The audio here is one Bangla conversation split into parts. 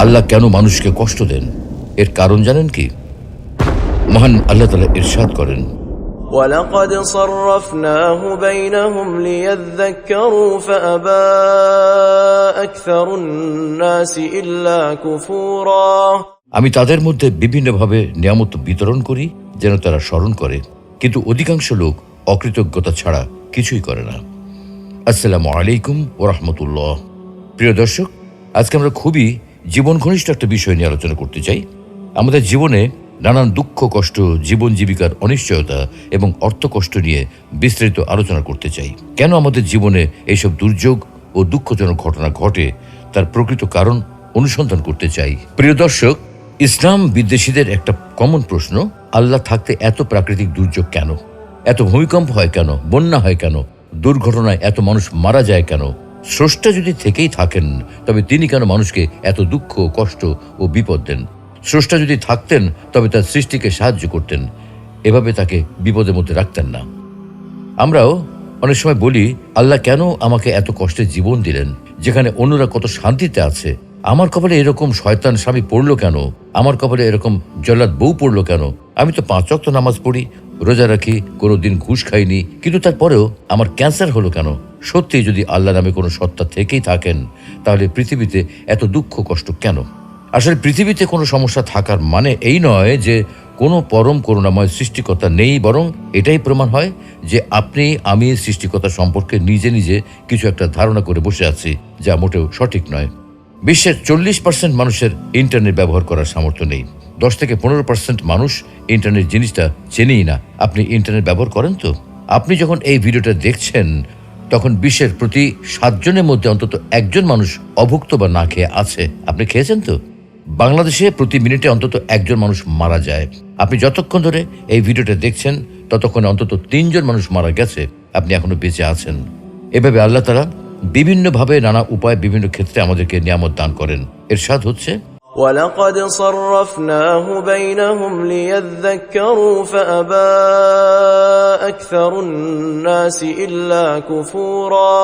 আল্লাহ কেন মানুষকে কষ্ট দেন, এর কারণ জানেন কি? মহান আল্লাহ তাআলা ইরশাদ করেন, وَلَقَدْ صَرَّفْنَاهُ بَيْنَهُمْ لِيَذَّكَّرُوا فَأَبَى أَكْثَرُ النَّاسِ إِلَّا كُفُورًا। আমি তাদের মধ্যে বিভিন্নভাবে নিয়ামত বিতরণ করি যেন তারা স্মরণ করে, কিন্তু অধিকাংশ লোক অকৃতজ্ঞতা ছাড়া কিছুই করে না। আসসালামু আলাইকুম ওয়া রাহমাতুল্লাহ। প্রিয় দর্শক, আজকে আমরা খুবই জীবন ঘনিষ্ঠ একটা বিষয় নিয়ে আলোচনা করতে চাই। আমাদের জীবনে নানান দুঃখ কষ্ট, জীবন জীবিকার অনিশ্চয়তা এবং অর্থ কষ্ট নিয়ে বিস্তারিত আলোচনা করতে চাই। কেন আমাদের জীবনে এইসব দুর্যোগ ও দুঃখজনক ঘটনা ঘটে, তার প্রকৃত কারণ অনুসন্ধান করতে চাই। প্রিয় দর্শক, ইসলাম বিদ্বেষীদের একটা কমন প্রশ্ন, আল্লাহ থাকতে এত প্রাকৃতিক দুর্যোগ কেন? এত ভূমিকম্প হয় কেন? বন্যা হয় কেন? দুর্ঘটনায় এত মানুষ মারা যায় কেন? স্রষ্টা যদি থেকেই থাকেন, তবে তিনি কেন মানুষকে এত দুঃখ, কষ্ট ও বিপদ দেন? স্রষ্টা যদি থাকতেন, তবে তার সৃষ্টিকে সাহায্য করতেন, এভাবে তাকে বিপদের মধ্যে রাখতেন না। আমরাও অনেক সময় বলি, আল্লাহ কেন আমাকে এত কষ্টের জীবন দিলেন, যেখানে অন্যরা কত শান্তিতে আছে? আমার কপালে এরকম শয়তান স্বামী পড়লো কেন? আমার কপালে এরকম জল্লাদ বউ পড়লো কেন? আমি তো 5 ওয়াক্ত নামাজ পড়ি, রোজা রাখি, কোনোদিন ঘুষ খাইনি, কিন্তু তারপরেও আমার ক্যান্সার হলো কেন? সত্যি যদি আল্লাহ নামে কোনো সত্তা থেকেই থাকেন, তাহলে পৃথিবীতে এত দুঃখ কষ্ট কেন? আসলে পৃথিবীতে কোনো সমস্যা থাকার মানে এই নয় যে কোনো পরম করুণাময় সৃষ্টিকর্তা নেই, বরং এটাই প্রমাণ হয় যে আপনি আমি সৃষ্টিকর্তা সম্পর্কে নিজে নিজে কিছু একটা ধারণা করে বসে আছি, যা মোটেও সঠিক নয়। বিশ্বের 40% মানুষের ইন্টারনেট ব্যবহার করার সামর্থ্য নেই। 10 থেকে 15% মানুষ ইন্টারনেট জিনিসটা চেনেই না। আপনি ইন্টারনেট ব্যবহার করেন তো? আপনি যখন এই ভিডিওটা দেখছেন, তখন বিশ্বের প্রতি 7 জনের মধ্যে অন্তত 1 জন মানুষ অভুক্ত বা না খেয়ে আছে। আপনি খেয়েছেন তো? বাংলাদেশে প্রতি মিনিটে অন্তত 1 জন মানুষ মারা যায়। আপনি যতক্ষণ ধরে এই ভিডিওটা দেখছেন, ততক্ষণে অন্তত 3 জন মানুষ মারা গেছে, আপনি এখনো বেঁচে আছেন। এভাবে আল্লাহ তাআলা বিভিন্নভাবে, নানা উপায়ে, বিভিন্ন ক্ষেত্রে আমাদেরকে নিয়ামত দান করেন। ইরশাদ হচ্ছে, وَلَقَدْ صَرَّفْنَاهُ بَيْنَهُمْ لِيَذَّكَّرُوا فَأَبَى أَكْثَرُ النَّاسِ إِلَّا كُفُورًا।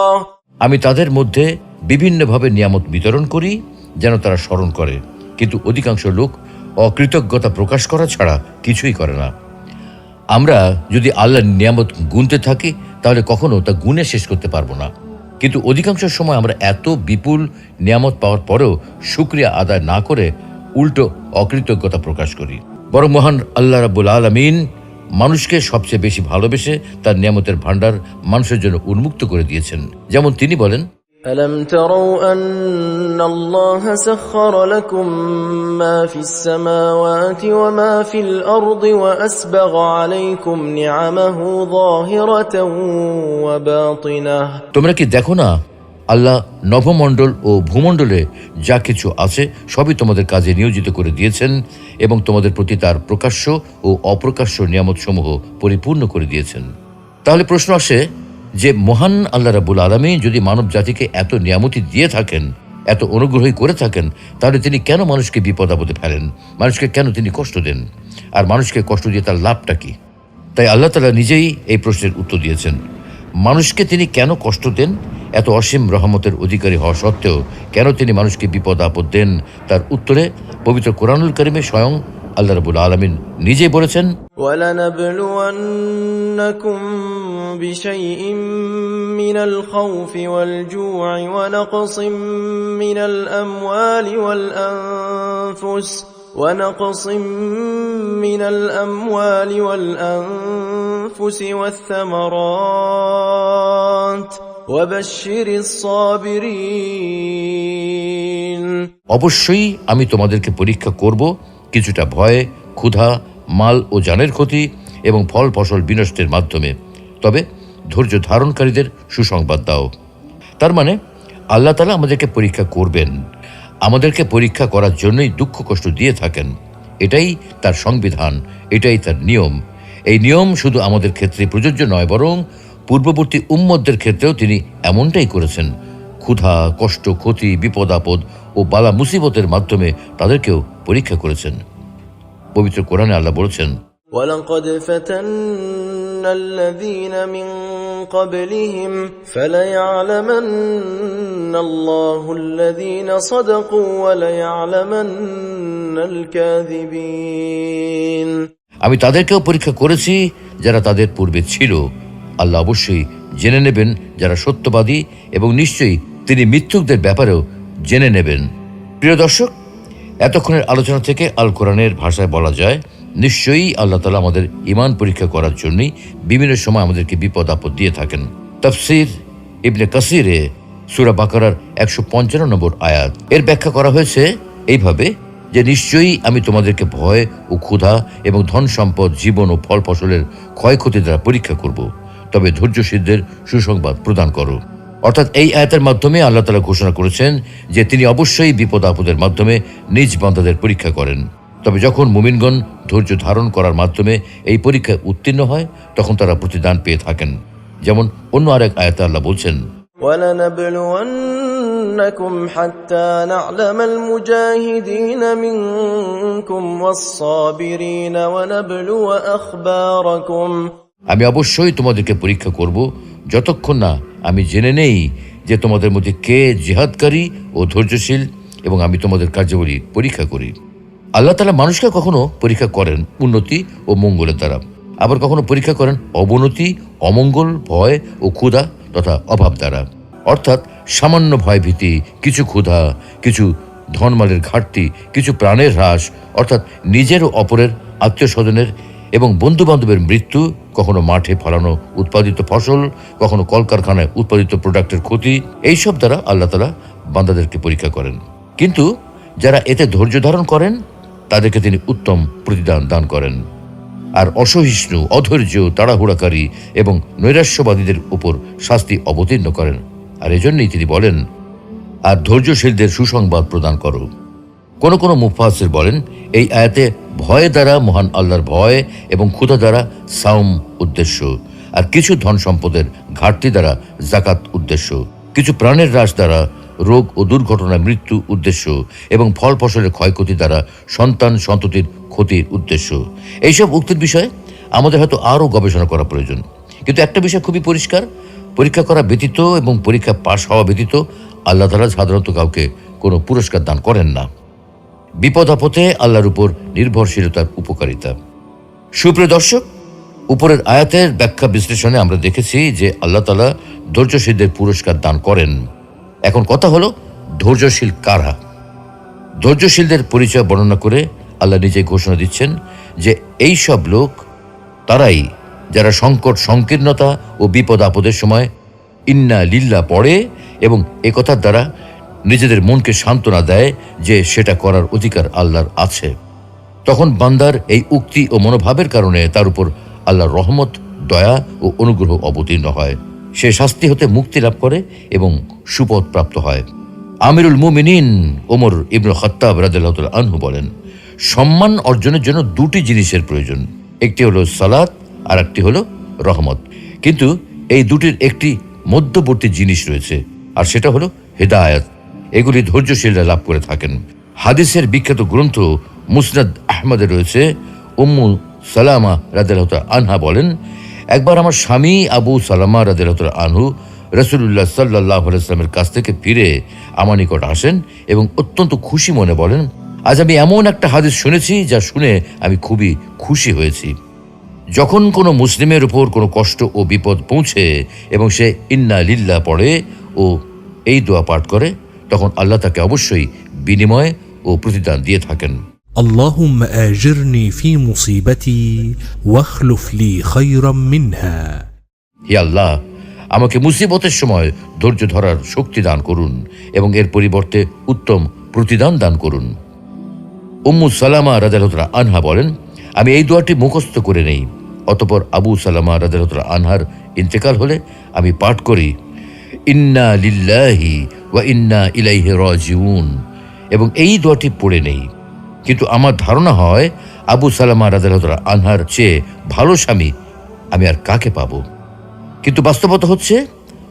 আমি তাদের মধ্যে বিভিন্নভাবে নিয়ামত বিতরণ করি যেন তারা স্মরণ করে, কিন্তু অধিকাংশ লোক অকৃতজ্ঞতা প্রকাশ করা ছাড়া কিছুই করে না। আমরা যদি আল্লাহর নিয়ামত গুনতে থাকি, তাহলে কখনো তা গুনে শেষ করতে পারবো না। কিন্তু অধিকাংশ সময় আমরা এত বিপুল নিয়ামত পাওয়ার পরেও শুকরিয়া আদায় না করে উল্টো অকৃতজ্ঞতা প্রকাশ করি। বরং মহান আল্লাহ রাব্বুল আলামিন মানুষকে সবচেয়ে বেশি ভালোবেসে তার নিয়ামতের ভান্ডার মানুষের জন্য উন্মুক্ত করে দিয়েছেন। যেমন তিনি বলেন, أَلَمْ تَرَوْا أَنَّ اللَّهَ سَخَّرَ لَكُم مَّا فِي السَّمَاوَاتِ وَمَا فِي الْأَرْضِ وَأَسْبَغَ عَلَيْكُمْ نِعَمَهُ ظَاهِرَةً وَبَاطِنَةً। তোমরা কি দেখো না, আল্লাহ নভমণ্ডল ও ভূমণ্ডলে যা কিছু আছে সবই তোমাদের কাজে নিয়োজিত করে দিয়েছেন এবং তোমাদের প্রতি তার প্রকাশ্য ও অপ্রকাশ্য নিয়ামত সমূহ পরিপূর্ণ করে দিয়েছেন। তাহলে প্রশ্ন আসে যে, মহান আল্লাহ রাব্বুল আলামিন যদি মানব জাতিকে এত নিয়ামতি দিয়ে থাকেন, এত অনুগ্রহই করে থাকেন, তাহলে তিনি কেন মানুষকে বিপদ আপদে ফেলেন? মানুষকে কেন তিনি কষ্ট দেন? আর মানুষকে কষ্ট দিয়ে তার লাভটা কি? তাই আল্লাহ তাআলা নিজেই এই প্রশ্নের উত্তর দিয়েছেন। মানুষকে তিনি কেন কষ্ট দেন? এত অসীম রহমতের অধিকারী হওয়া সত্ত্বেও কেন তিনি মানুষকে বিপদ আপদ দেন? তার উত্তরে পবিত্র কোরআনুল কারিমে স্বয়ং আল্লাহ রাব্বুল আলামিন নিজেই বলেছেন, وَلَنَبْلُوَنَّكُمْ بِشَيْءٍ مِّنَ الْخَوْفِ وَالْجُوعِ وَنَقْصٍ مِّنَ الْأَمْوَالِ وَالْأَنفُسِ وَالثَّمَرَاتِ وَبَشِّرِ الصَّابِرِينَ। অবশ্যই আমি তোমাদেরকে পরীক্ষা করব কিছুটা ভয়, ক্ষুধা, মাল ও জানের ক্ষতি এবং ফল ফসল বিনষ্টের মাধ্যমে, তবে ধৈর্য ধারণকারীদের সুসংবাদ দাও। তার মানে আল্লাহ তাআলা আমাদেরকে পরীক্ষা করবেন, আমাদেরকে পরীক্ষা করার জন্যই দুঃখ কষ্ট দিয়ে থাকেন। এটাই তার সংবিধান, এটাই তার নিয়ম। এই নিয়ম শুধু আমাদের ক্ষেত্রে প্রযোজ্য নয়, বরং পূর্ববর্তী উম্মতদের ক্ষেত্রেও তিনি এমনটাই করেছেন। ক্ষুধা, কষ্ট, ক্ষতি, বিপদ আপদ ও বালা মুসিবতের মাধ্যমে তাদেরকেও পরীক্ষা করেছেন। পবিত্র কোরআনে আল্লাহ বলেছেন, وَلَقَدْ فَتَنَّا الَّذِينَ مِن قَبْلِهِمْ فَلَيَعْلَمَنَّ الله الذين صدقوا وليعلمن الكاذبين আমি তাদেরকেও পরীক্ষা করেছি যারা তাদের পূর্বে ছিল। আল্লাহ অবশ্যই জেনে নেবেন যারা সত্যবাদী, এবং নিশ্চয়ই তিনি মিথ্যুকদের ব্যাপারেও জেনে নেবেন। প্রিয় দর্শক, এতক্ষণের আলোচনা থেকে আল কোরআনের ভাষায় বলা যায়, নিশ্চয়ই আল্লাহ তাআলা আমাদের ঈমান পরীক্ষা করার জন্যই বিভিন্ন সময় আমাদেরকে বিপদ আপদ দিয়ে থাকেন। তাফসীর ইবনে কাসিরে সূরা বাকারার 155 নম্বর আয়াত এর ব্যাখ্যা করা হয়েছে এইভাবে যে নিশ্চয়ই আমি তোমাদেরকে ভয় ও ক্ষুধা এবং ধন সম্পদ, জীবন ও ফল ফসলের ক্ষয়ক্ষতি দ্বারা পরীক্ষা করব, তবে ধৈর্যশীলদের সুসংবাদ প্রদান করো। অর্থাৎ এই আয়াতের মাধ্যমে আল্লাহ তাআলা ঘোষণা করেছেন যে তিনি অবশ্যই বিপদ আপদের মাধ্যমে নিজ বান্দাদের পরীক্ষা করেন। তবে যখন মুমিনগণ ধৈর্য ধারণ করার মাধ্যমে এই পরীক্ষায় উত্তীর্ণ হয়, তখন তারা প্রতিদান পেয়ে থাকেন। যেমন অন্য আরেক আয়াতে আল্লাহ বলছেন, وَلَنَبْلُوَنَّكُمْ حَتَّى نَعْلَمَ الْمُجَاهِدِينَ مِنكُمْ وَالصَّابِرِينَ وَنَبْلُوَ أَخْبَارَكُمْ আমি অবশ্যই তোমাদেরকে পরীক্ষা করব যতক্ষণ না আমি জেনে নেই যে তোমাদের মধ্যে কে জিহাদকারী ও ধৈর্যশীল, এবং আমি তোমাদের কার্যাবলী পরীক্ষা করি। আল্লাহ তাআলা মানুষকে কখনো পরীক্ষা করেন উন্নতি ও মঙ্গলের দ্বারা, আবার কখনো পরীক্ষা করেন অবনতি, অমঙ্গল, ভয় ও ক্ষুধা তথা অভাব দ্বারা। অর্থাৎ সামান্য ভয়ভীতি, কিছু ক্ষুধা, কিছু ধনমালের ঘাটতি, কিছু প্রাণের হ্রাস, অর্থাৎ নিজের ও অপরের, আত্মীয় স্বজনের এবং বন্ধু বান্ধবের মৃত্যু, কখনো মাঠে ফলানো উৎপাদিত ফসল, কখনো কলকারখানায় উৎপাদিত প্রোডাক্টের ক্ষতি, এইসব দ্বারা আল্লাহ তাআলা বান্দাদেরকে পরীক্ষা করেন। কিন্তু যারা এতে ধৈর্য ধারণ করেন তাদেরকে তিনি উত্তম প্রতিদান দান করেন। আর অসহিষ্ণু, অধৈর্য, তাড়াহুড়াকারী এবং নৈরাশ্যবাদীদের উপর শাস্তি অবতীর্ণ করেন। আর এজন্যই তিনি বলেন, আর ধৈর্যশীলদের সুসংবাদ প্রদান করো। কোন কোন মুফাসসির বলেন, এই আয়াতে ভয় দ্বারা মহান আল্লাহর ভয় এবং ক্ষুধা দ্বারা সাওম উদ্দেশ্য, আর কিছু ধন সম্পদের ঘাটতি দ্বারা যাকাত উদ্দেশ্য, কিছু প্রাণের হ্রাস দ্বারা রোগ ও দুর্ঘটনায় মৃত্যু উদ্দেশ্য, এবং ফল ফসলের ক্ষয়ক্ষতি দ্বারা সন্তান সন্ততির ক্ষতির উদ্দেশ্য। এইসব উক্তির বিষয়ে আমাদের হয়তো আরও গবেষণা করা প্রয়োজন। কিন্তু একটা বিষয় খুবই পরিষ্কার, পরীক্ষা করা ব্যতীত এবং পরীক্ষা পাশ হওয়া ব্যতীত আল্লাহ তাআলা সাধারণত কাউকে কোনো পুরস্কার দান করেন না। বিপদ আপদে আল্লাহর উপর নির্ভরশীলতার উপকারিতা। সুপ্রিয় দর্শক, উপরের আয়াতের ব্যাখ্যা বিশ্লেষণে আমরা দেখেছি যে আল্লাহ তাআলা ধৈর্যশীলদের পুরস্কার দান করেন। এখন কথা হলো, ধৈর্যশীল কারা? ধৈর্যশীলদের পরিচয় বর্ণনা করে আল্লাহ নিজে ঘোষণা দিচ্ছেন যে এই সব লোক তারাই যারা সংকট, সংকীর্ণতা ও বিপদ আপদের সময় ইন্না লিল্লাহ পড়ে এবং একথার দ্বারা নিজেদের মনকে সান্ত্বনা দেয় যে সেটা করার অধিকার আল্লাহর আছে। তখন বান্দার এই উক্তি ও মনোভাবের কারণে তার উপর আল্লাহর রহমত, দয়া ও অনুগ্রহ অবতীর্ণ হয়। সে শাস্তি হতে মুক্তি লাভ করে এবং সুপথ প্রাপ্ত হয়। আমিরুল মুমিনিন ওমর ইবনে খাত্তাব রাদিয়াল্লাহু তাআলা আনহু বলেন, সম্মান অর্জনের জন্য দুটি জিনিসের প্রয়োজন, একটি হলো সালাত আর একটি হলো রহমত। কিন্তু এই দুটির একটি মধ্যবর্তী জিনিস রয়েছে, আর সেটা হলো হিদায়াত। এগুলি ধৈর্যশীলরা লাভ করে থাকেন। হাদিসের বিখ্যাত গ্রন্থ মুসনাদ আহমদে রয়েছে, উম্মু সালামা রাদিয়াল্লাহু তাআলা আনহা বলেন, একবার আমার স্বামী আবু সালামা রাদিয়াল্লাহু তাআলা আনহু রাসূলুল্লাহ সাল্লাল্লাহু আলাইহি ওয়াসাল্লামের কাছ থেকে ফিরে আমার নিকট আসেন এবং অত্যন্ত খুশি মনে বলেন, আজ আমি এমন একটা হাদিস শুনেছি যা শুনে আমি খুবই খুশি হয়েছি। যখন কোনো মুসলিমের উপর কোনো কষ্ট ও বিপদ পৌঁছে এবং সে ইন্না লিল্লাহ পড়ে ও এই দোয়া পাঠ করে, তখন আল্লাহ তাকে অবশ্যই বিনিময় ও প্রতিদান দিয়ে থাকেন। اللهم آجرني في مصيبتي واخلف لي خيرا منها। হে আল্লাহ, আমাকে মুসিবতের সময় ধৈর্য ধরার শক্তি দান করুন এবং এর পরিবর্তে উত্তম প্রতিদান দান করুন। উম্মু সালামা রাদিয়াল্লাহু তাআলা আনহা বলেন, আমি এই দোয়াটি মুখস্থ করে নেই। অতঃপর আবু সালামা রাদিয়াল্লাহু তাআলা আনহার ইন্তেকাল হলে আমি পাঠ করি, ইন্না লিল্লাহি ওয়া ইন্না ইলাইহি রাজিউন, এবং এই দোয়াটি পড়ে নেই। কিন্তু আমার ধারণা হয় আবু সালামা রাদিয়াল্লাহু তাআলা আনহার চেয়ে ভালো স্বামী আমি আর কাকে পাবো। কিন্তু বাস্তবতা হচ্ছে,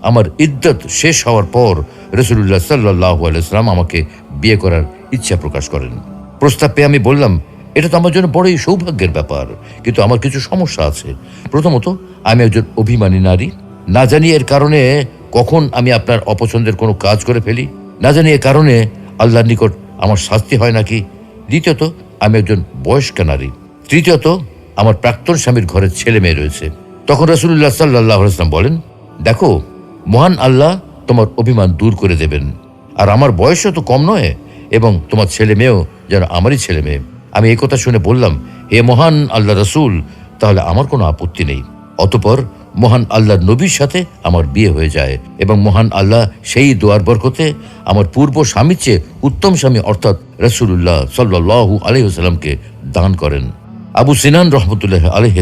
আমার ইদ্দত শেষ হওয়ার পর রাসূলুল্লাহ সাল্লাল্লাহু আলাইহি ওয়াসাল্লাম আমাকে বিয়ে করার ইচ্ছা প্রকাশ করেন। প্রস্তাব পেয়ে আমি বললাম, এটা তো আমার জন্য বড়ই সৌভাগ্যের ব্যাপার, কিন্তু আমার কিছু সমস্যা আছে। প্রথমত, আমি একজন অভিমানী নারী, না জানি এর কারণে কখন আমি আপনার অপছন্দের কোনো কাজ করে ফেলি, না জানি এ কারণে আল্লাহর নিকট আমার শাস্তি হয় নাকি। দ্বিতীয়ত, আমি একজন বয়স্কা নারী। তৃতীয়ত, আমার প্রাক্তন স্বামীর ঘরে ছেলে মেয়ে রয়েছে। তখন রাসূলুল্লাহ সাল্লাল্লাহু আলাইহি ওয়াসাল্লাম বলেন, দেখো, মহান আল্লাহ তোমার অভিমান দূর করে দেবেন, আর আমার বয়সও তো কম নয়, এবং তোমার ছেলে মেয়েও যেন আমারই ছেলে মেয়ে। আমি এই কথা শুনে বললাম, হে মহান আল্লাহ রাসূল, তাহলে আমার কোনো আপত্তি নেই। অতঃপর মহান আল্লাহর নবীর সাথে আমার বিয়ে হয়ে যায়, এবং মহান আল্লাহ সেই দোয়ার বরকতে আমার পূর্ব স্বামীর চেয়ে উত্তম স্বামী অর্থাৎ রাসূলুল্লাহ সাল্লাল্লাহু আলাইহি ওয়াসাল্লামকে দান করেন। আবু সিনান রহমতুল্লাহ আলাইহি